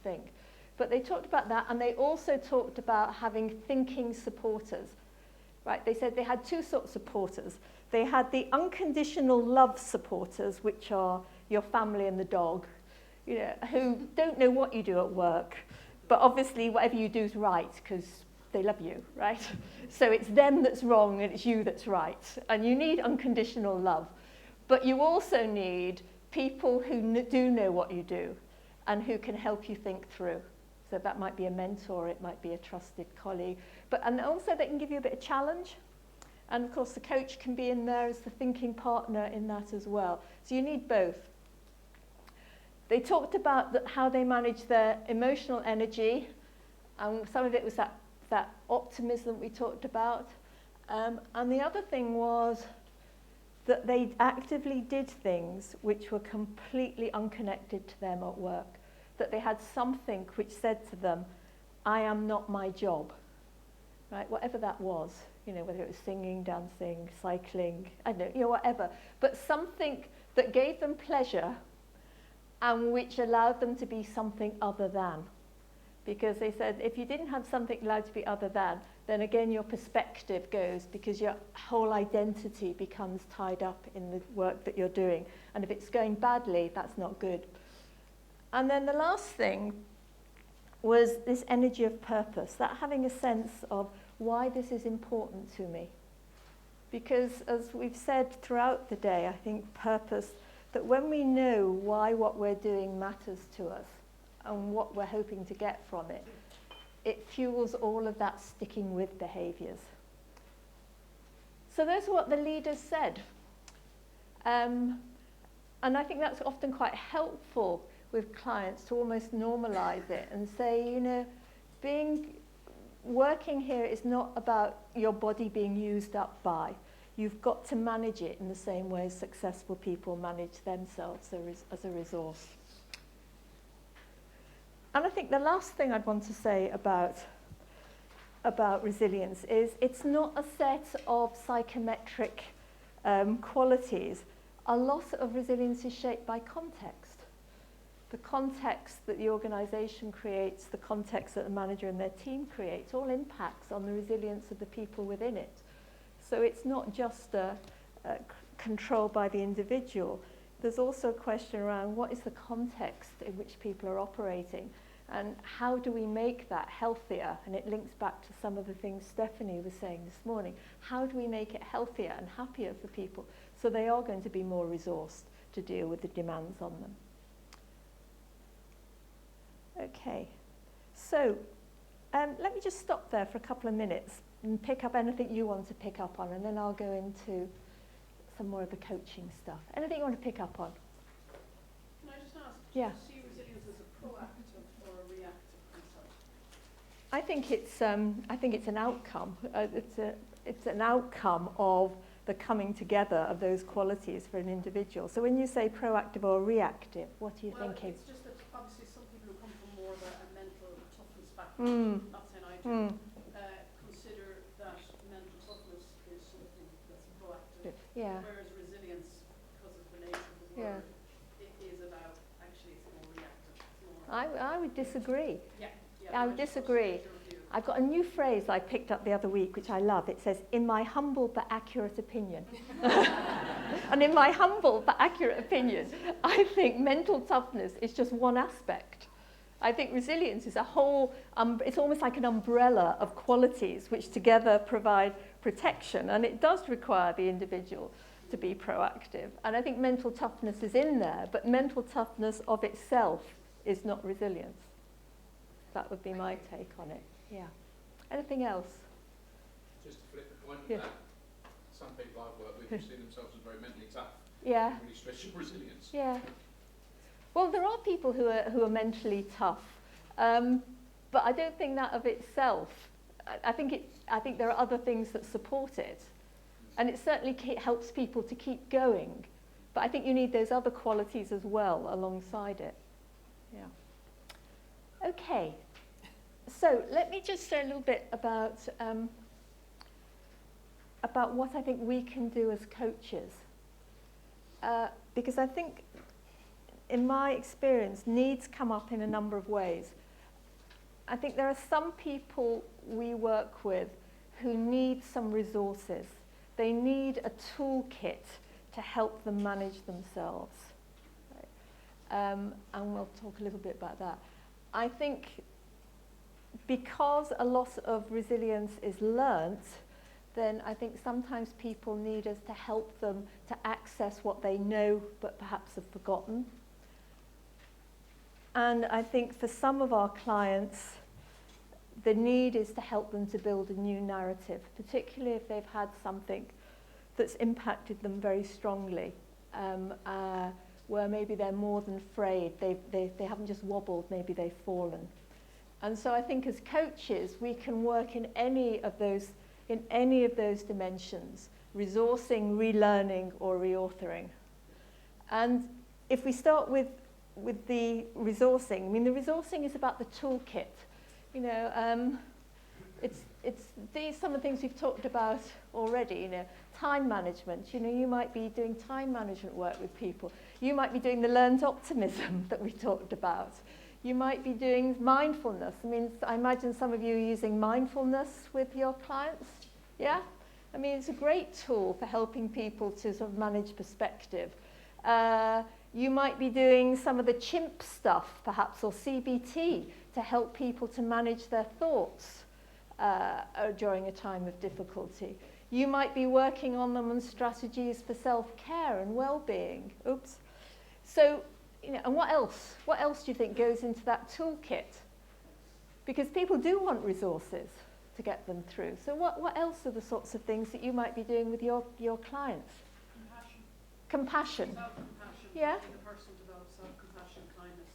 think. But they talked about that, and they also talked about having thinking supporters. Right? They said they had two sorts of supporters. They had the unconditional love supporters, which are your family and the dog, who don't know what you do at work, but obviously whatever you do is right because they love you, right? So it's them that's wrong and it's you that's right. And you need unconditional love. But you also need people who do know what you do and who can help you think through. So that might be a mentor, it might be a trusted colleague. And also they can give you a bit of challenge. And of course the coach can be in there as the thinking partner in that as well. So you need both. They talked about how they manage their emotional energy. And some of it was that optimism we talked about. And the other thing was that they actively did things which were completely unconnected to them at work. That they had something which said to them, I am not my job, right? Whatever that was, whether it was singing, dancing, cycling, I don't know, whatever. But something that gave them pleasure and which allowed them to be something other than. Because they said, if you didn't have something allowed to be other than, then again your perspective goes because your whole identity becomes tied up in the work that you're doing. And if it's going badly, that's not good. And then the last thing was this energy of purpose, that having a sense of why this is important to me. Because as we've said throughout the day, I think purpose, that when we know why what we're doing matters to us and what we're hoping to get from it, it fuels all of that sticking with behaviours. So those are what the leaders said. And I think that's often quite helpful with clients to almost normalize it and say, working here is not about your body being used up by. You've got to manage it in the same way as successful people manage themselves as a resource. And I think the last thing I'd want to say about resilience is it's not a set of psychometric qualities. A lot of resilience is shaped by context. The context that the organisation creates, the context that the manager and their team creates, all impacts on the resilience of the people within it. So it's not just control by the individual. There's also a question around what is the context in which people are operating and how do we make that healthier? And it links back to some of the things Stephanie was saying this morning. How do we make it healthier and happier for people so they are going to be more resourced to deal with the demands on them? Okay, so let me just stop there for a couple of minutes and pick up anything you want to pick up on, and then I'll go into some more of the coaching stuff. Anything you want to pick up on? Can I just ask, Yeah. do you see resilience as a proactive or a reactive concept? I think it's an outcome. It's an outcome of the coming together of those qualities for an individual. So when you say proactive or reactive, what are you thinking? It's just that obviously some people who come from more of a mental toughness background, not saying I do, consider that mental toughness is something that's proactive. Yeah. Whereas resilience, because of the nature of the word, it is about actually it's more reactive. It's more I would disagree. Yeah. I would disagree. I've got a new phrase I picked up the other week, which I love. It says, in my humble but accurate opinion. And in my humble but accurate opinion, I think mental toughness is just one aspect. I think resilience is a whole, it's almost like an umbrella of qualities which together provide protection. And it does require the individual to be proactive. And I think mental toughness is in there, but mental toughness of itself is not resilience. That would be my take on it. Yeah. Anything else? Just to flip the point of Yeah. that, some people I've worked with who see themselves as very mentally tough. Yeah. Really stretch your resilience. Yeah. Well, there are people who are mentally tough, but I don't think that of itself. I think there are other things that support it, and it certainly helps people to keep going. But I think you need those other qualities as well alongside it. Yeah. Okay. So let me just say a little bit about what I think we can do as coaches, because I think in my experience, needs come up in a number of ways. I think there are some people we work with who need some resources. They need a toolkit to help them manage themselves. Right? And we'll talk a little bit about that. I think because a lot of resilience is learnt, then I think sometimes people need us to help them to access what they know but perhaps have forgotten. And I think for some of our clients, the need is to help them to build a new narrative, particularly if they've had something that's impacted them very strongly, where maybe they're more than afraid, they haven't just wobbled, maybe they've fallen. And so I think as coaches, we can work in any of those dimensions, resourcing, relearning, or reauthoring. And if we start with the resourcing, I mean, the resourcing is about the toolkit. You know, it's some of the things we've talked about already, you know, time management. You know, you might be doing time management work with people. You might be doing the learned optimism that we talked about. You might be doing mindfulness. I mean, I imagine some of you are using mindfulness with your clients. Yeah? I mean, it's a great tool for helping people to sort of manage perspective. You might be doing some of the chimp stuff, perhaps, or CBT, to help people to manage their thoughts during a time of difficulty. You might be working on them on strategies for self-care and well-being. Oops. So, you know, and what else? What else do you think goes into that toolkit? Because people do want resources to get them through. So what else are the sorts of things that you might be doing with your clients? Compassion. Self-compassion. Yeah. The person develops self-compassion, kindness.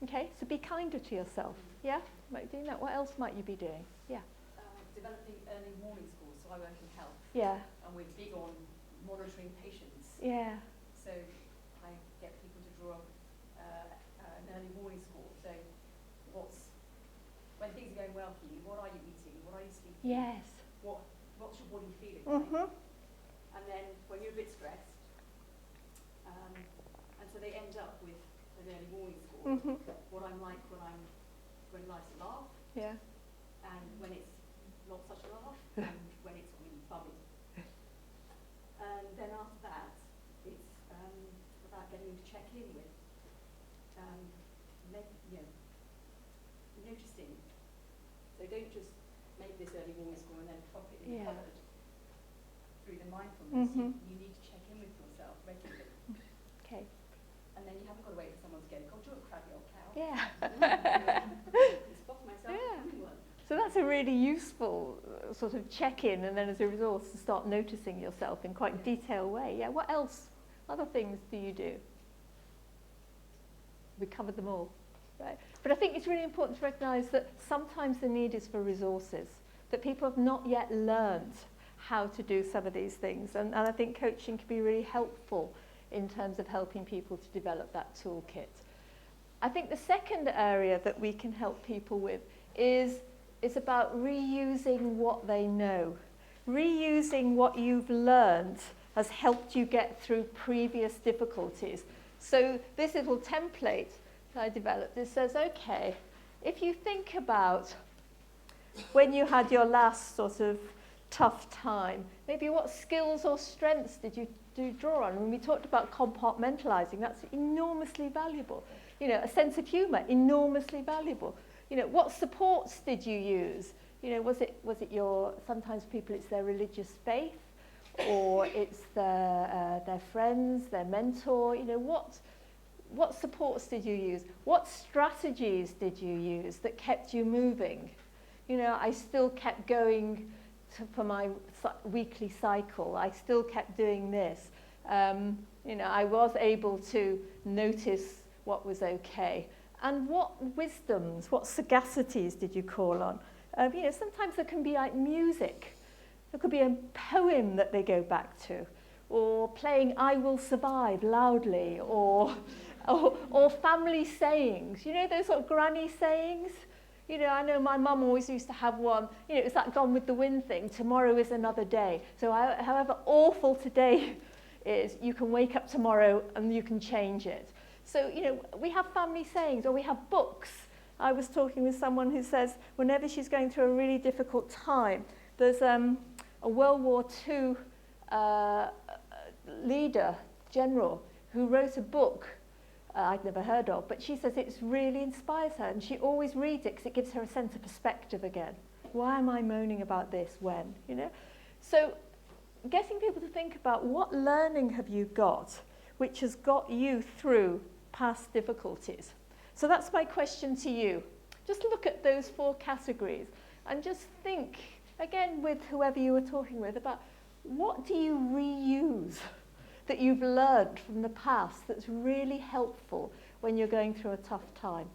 Okay, so be kinder to yourself. Yeah? Might be doing that. What else might you be doing? Yeah. Developing early warning scores. So I work in health. Yeah. And we're big on monitoring patients. Yeah. So I get people to draw up an early warning score. So when things are going well for you, what are you eating? What are you sleeping? Yes. What's your body feeling Mm-hmm. like? And then when you're a bit stressed, and so they end up with an early warning score. Mm-hmm. What I'm like when life's a laugh, Yeah. and when it's not such a laugh, and when it's really funny. And then after that, it's about getting them to check in with, noticing. So don't just make this early warning score and then pop it in the Yeah. cupboard. Through the mindfulness, Mhm. you need to check in with yourself regularly. Okay. And then you haven't got to wait for someone to go, God, you're a crabby old cow. Yeah. Spot myself Yeah. becoming one. So that's a really useful sort of check-in, and then as a resource to start noticing yourself in quite a detailed way. Yeah. What else? Other things do you do? We covered them all, right? But I think it's really important to recognise that sometimes the need is for resources, that people have not yet learned how to do some of these things. And I think coaching can be really helpful in terms of helping people to develop that toolkit. I think the second area that we can help people with is about reusing what they know. Reusing what you've learned has helped you get through previous difficulties. So this little template that I developed, it says, okay, if you think about when you had your last sort of tough time, maybe what skills or strengths did you draw on? When we talked about compartmentalizing, that's enormously valuable. You know, a sense of humor, enormously valuable. You know, what supports did you use? You know, was it your, sometimes people it's their religious faith, or it's their friends, their mentor. You know, what supports did you use? What strategies did you use that kept you moving? You know, I still kept going for my weekly cycle. I still kept doing this. You know, I was able to notice what was okay. And what wisdoms, what sagacities did you call on? You know, sometimes there can be like music. There could be a poem that they go back to, or playing I Will Survive loudly, or family sayings. You know, those sort of granny sayings? You know, I know my mum always used to have one, you know, it's that Gone with the Wind thing, tomorrow is another day. So however awful today is, you can wake up tomorrow and you can change it. So, you know, we have family sayings, or we have books. I was talking with someone who says whenever she's going through a really difficult time, there's a World War II leader, general, who wrote a book I'd never heard of, but she says it really inspires her, and she always reads it because it gives her a sense of perspective again. Why am I moaning about this when, you know? So getting people to think about what learning have you got which has got you through past difficulties. So that's my question to you. Just look at those 4 categories and just think, again with whoever you were talking with, about what do you reuse that you've learned from the past that's really helpful when you're going through a tough time.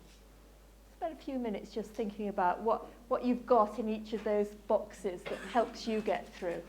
Spend a few minutes just thinking about what you've got in each of those boxes that helps you get through.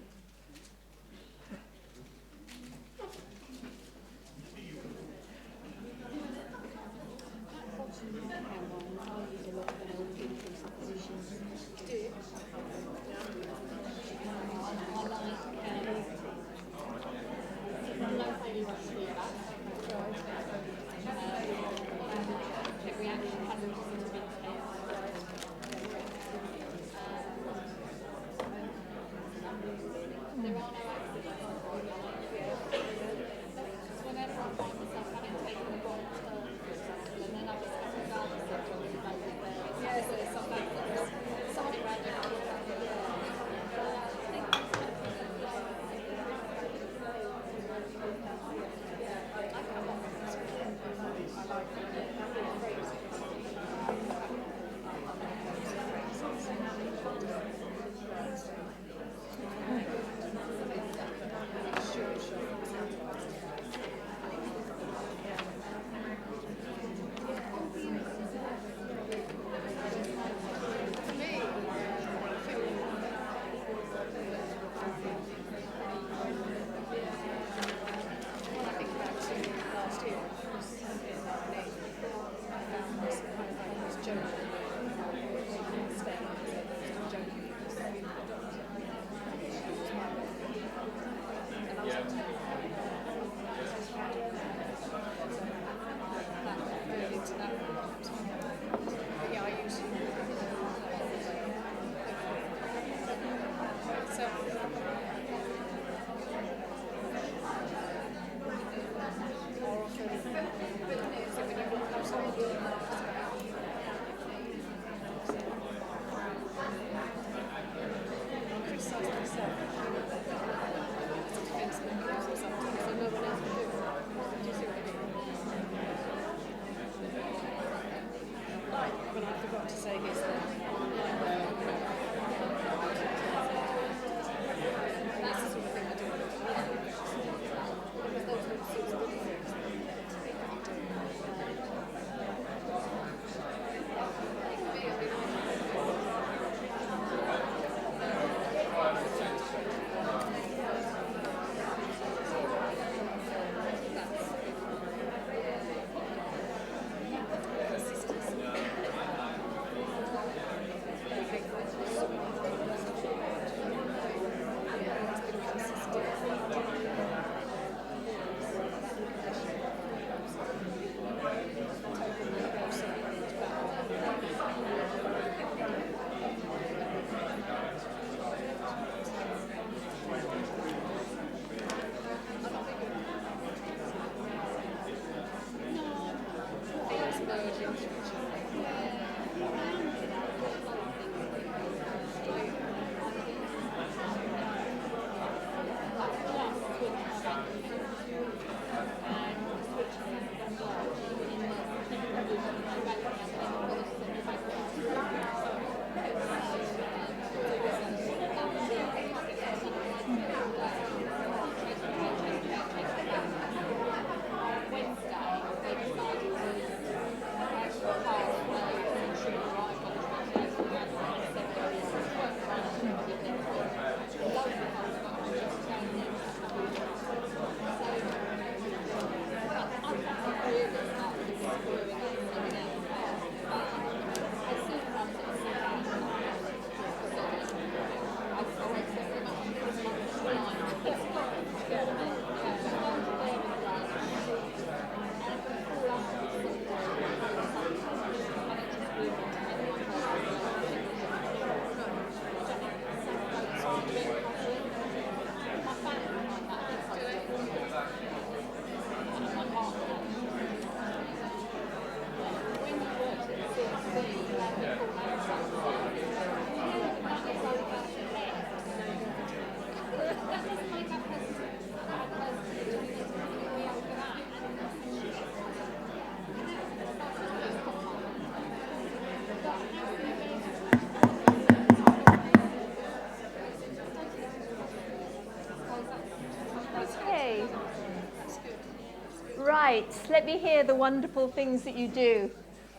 let me hear the wonderful things that you do.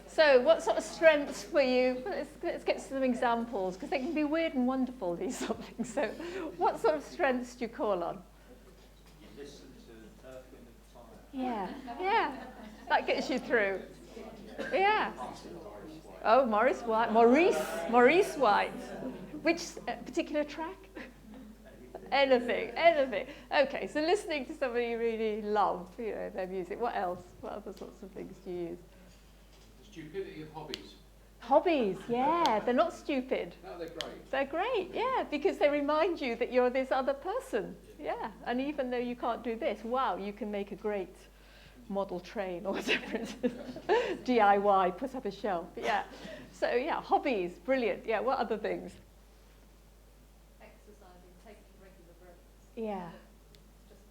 So what sort of strengths were you? Let's get some examples, because they can be weird and wonderful, these sort of things. So what sort of strengths do you call on? You listen to Earth, Wind and Fire. Yeah, yeah, that gets you through. Yeah. Oh, Maurice White. Which particular track? Anything. Okay, so listening to somebody you really love, their music. What else? What other sorts of things do you use? Stupidity of hobbies. Hobbies, yeah, they're not stupid. No, they're great. They're great, yeah, because they remind you that you're this other person. Yeah, and even though you can't do this, wow, you can make a great model train or whatever it is. DIY, put up a shelf, yeah. So yeah, hobbies, brilliant. Yeah, what other things? Exercising, taking regular breaks. Yeah, Just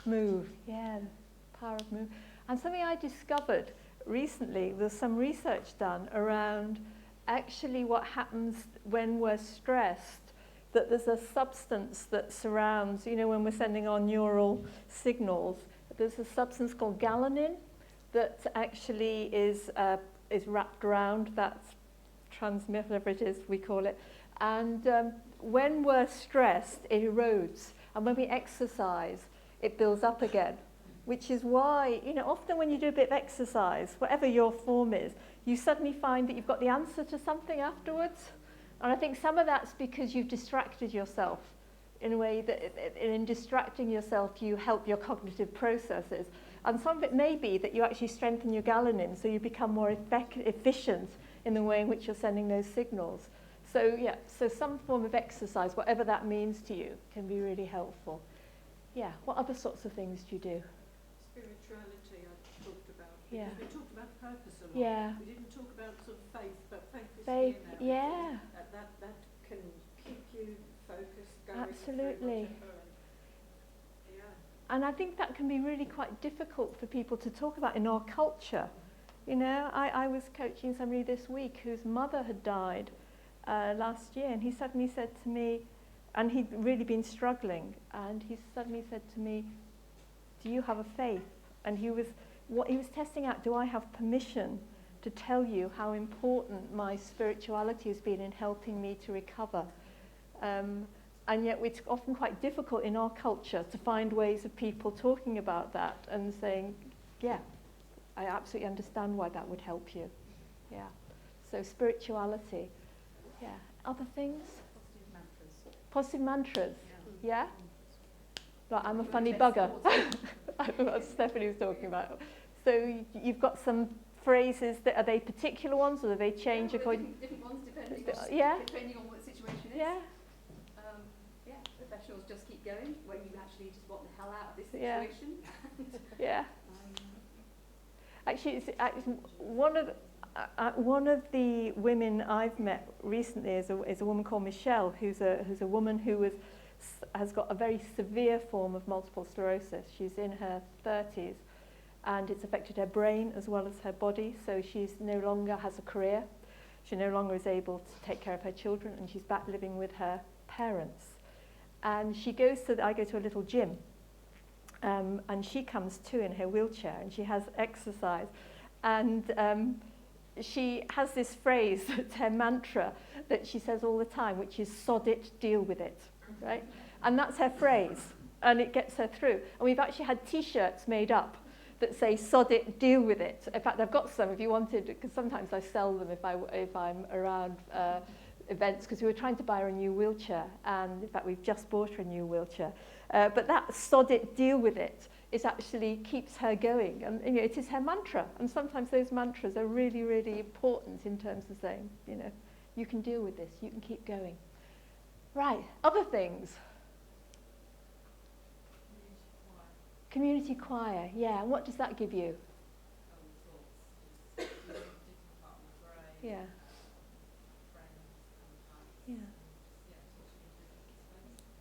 move. move, yeah, power of move. And something I discovered recently, there's some research done around actually what happens when we're stressed, that there's a substance that surrounds, when we're sending our neural signals, there's a substance called galanin that actually is wrapped around that transmitter, whatever it is we call it. And when we're stressed, it erodes. And when we exercise, it builds up again. Which is why, often when you do a bit of exercise, whatever your form is, you suddenly find that you've got the answer to something afterwards. And I think some of that's because you've distracted yourself in a way that in distracting yourself, you help your cognitive processes. And some of it may be that you actually strengthen your galanin, so you become more efficient in the way in which you're sending those signals. So yeah, so some form of exercise, whatever that means to you, can be really helpful. Yeah, what other sorts of things do you do? Spirituality I talked about. Yeah. Because we talked about purpose a lot. Yeah. We didn't talk about sort of faith, but faith is Faith, here now. yeah. That can keep you focused, going Absolutely. through whatever. Yeah. And I think that can be really quite difficult for people to talk about in our culture. I was coaching somebody this week whose mother had died last year, and he suddenly said to me, and he'd really been struggling, and he suddenly said to me, do you have a faith? And he was testing out, do I have permission to tell you how important my spirituality has been in helping me to recover? And yet it's often quite difficult in our culture to find ways of people talking about that and saying, yeah, I absolutely understand why that would help you. Yeah. So spirituality. Yeah. Other things? Positive mantras. Yeah? Like, I'm a funny bugger. I don't know what Stephanie was talking about. So you've got some phrases that, are they particular ones, or do they change according? Different ones depending on what the situation is. Yeah. Professionals just keep going when you actually just want the hell out of this Yeah. situation. Yeah. Actually, it's one of the women I've met recently is a woman called Michelle, who's a woman who has got a very severe form of multiple sclerosis. She's in her 30s, and it's affected her brain as well as her body. So she's no longer has a career. She no longer is able to take care of her children, and she's back living with her parents. And she I go to a little gym, and she comes too in her wheelchair, and she has exercise. And she has this phrase, that's her mantra, that she says all the time, which is, sod it, deal with it, right? And that's her phrase, and it gets her through. And we've actually had T-shirts made up that say, sod it, deal with it. In fact, I've got some if you wanted, because sometimes I sell them if I'm around events, because we were trying to buy her a new wheelchair, and in fact we've just bought her a new wheelchair. But that sod it, deal with it is actually keeps her going, and it is her mantra. And sometimes those mantras are really, really important in terms of saying, you can deal with this, you can keep going. Right, other things. Community choir, yeah. And what does that give you? Yeah. Yeah.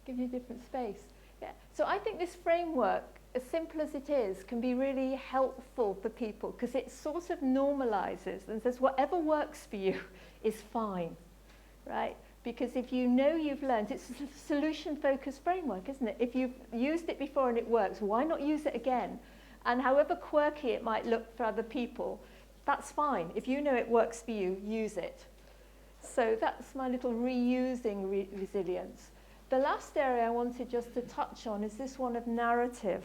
Give you a different space. Yeah. So I think this framework, as simple as it is, can be really helpful for people, because it sort of normalizes and says whatever works for you is fine, right? Because if you know you've learned, it's a solution-focused framework, isn't it? If you've used it before and it works, why not use it again? And however quirky it might look for other people, that's fine. If you know it works for you, use it. So that's my little reusing resilience. The last area I wanted just to touch on is this one of narrative.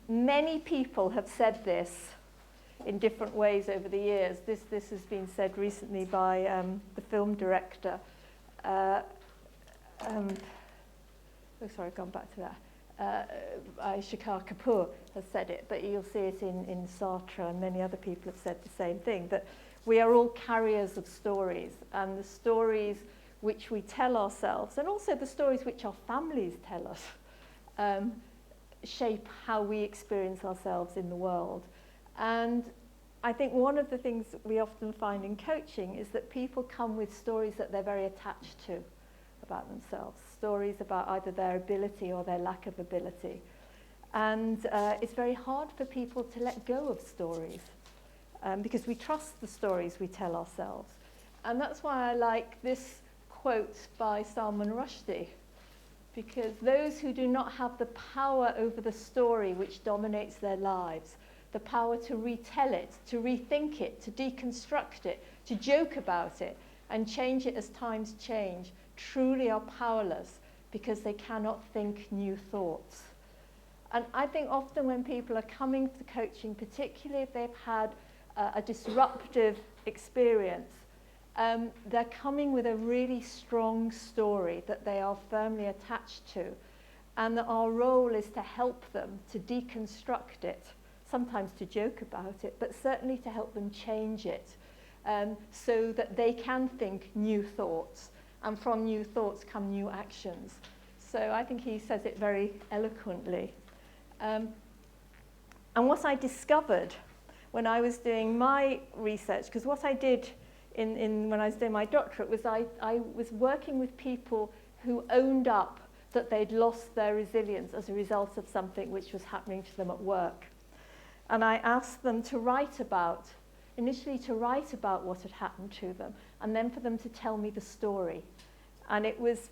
Many people have said this in different ways over the years. This has been said recently by the film director. Sorry, I've gone back to that. Shekhar Kapoor has said it, but you'll see it in Sartre, and many other people have said the same thing, that we are all carriers of stories, and the stories which we tell ourselves, and also the stories which our families tell us, shape how we experience ourselves in the world. And I think one of the things that we often find in coaching is that people come with stories that they're very attached to about themselves, stories about either their ability or their lack of ability. And it's very hard for people to let go of stories because we trust the stories we tell ourselves. And that's why I like this quote by Salman Rushdie, because those who do not have the power over the story which dominates their lives, the power to retell it, to rethink it, to deconstruct it, to joke about it, and change it as times change, truly are powerless because they cannot think new thoughts. And I think often when people are coming to coaching, particularly if they've had a disruptive experience, they're coming with a really strong story that they are firmly attached to, and that our role is to help them to deconstruct it, sometimes to joke about it, but certainly to help them change it so that they can think new thoughts, and from new thoughts come new actions. So I think he says it very eloquently. And what I discovered when I was doing my research, because what I did when I was doing my doctorate was I was working with people who owned up that they'd lost their resilience as a result of something which was happening to them at work. And I asked them to write about, initially to write about what had happened to them, and then for them to tell me the story. And it was